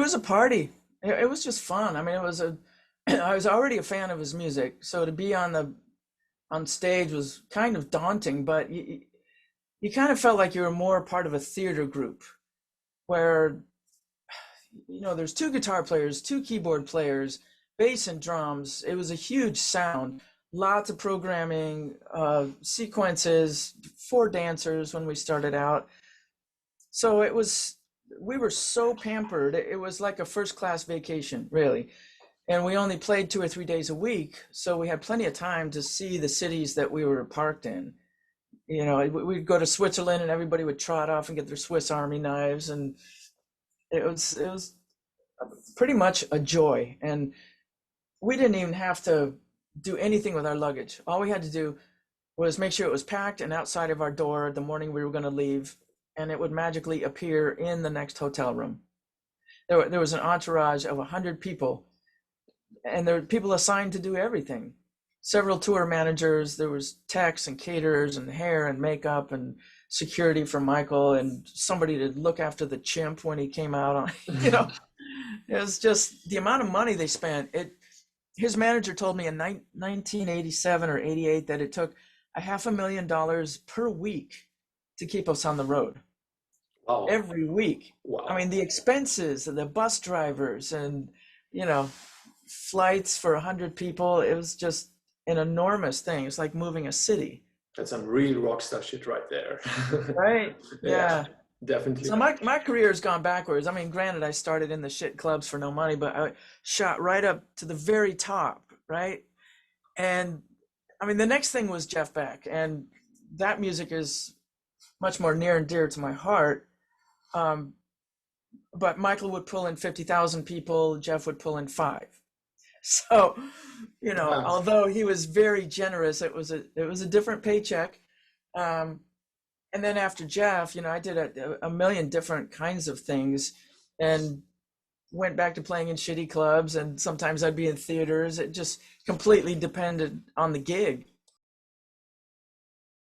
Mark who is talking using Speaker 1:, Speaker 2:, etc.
Speaker 1: was a party. It was just fun. I mean, it was a I was already a fan of his music, so to be on stage was kind of daunting, but you kind of felt like you were more part of a theater group where there's two guitar players, two keyboard players, bass and drums. It was a huge sound, lots of programming, sequences, four dancers when we started out. So we were so pampered. It was like a first class vacation, really. And we only played 2 or 3 days a week. So we had plenty of time to see the cities that we were parked in. We'd go to Switzerland and everybody would trot off and get their Swiss Army knives. And it was pretty much a joy. And we didn't even have to do anything with our luggage. All we had to do was make sure it was packed and outside of our door the morning we were going to leave, and it would magically appear in the next hotel room. There was an entourage of 100 people, and there were people assigned to do everything. Several tour managers, there was techs and caterers and hair and makeup and security for Michael and somebody to look after the chimp when he came out on, it was just the amount of money they spent. His manager told me in 1987 or 88 that it took $500,000 per week to keep us on the road.
Speaker 2: Wow.
Speaker 1: Every week.
Speaker 2: Wow.
Speaker 1: I mean, the expenses, the bus drivers and, flights for 100 people, it was just an enormous thing. It's like moving a city.
Speaker 2: That's some real rock star shit right there.
Speaker 1: Right? Yeah.
Speaker 2: Definitely.
Speaker 1: So my career has gone backwards. I mean, granted, I started in the shit clubs for no money, but I shot right up to the very top, right? And I mean, the next thing was Jeff Beck, and that music is much more near and dear to my heart. But Michael would pull in 50,000 people, Jeff would pull in 5. So, although he was very generous, it was a different paycheck. And then after Jeff, I did a million different kinds of things and went back to playing in shitty clubs. And sometimes I'd be in theaters. It just completely depended on the gig.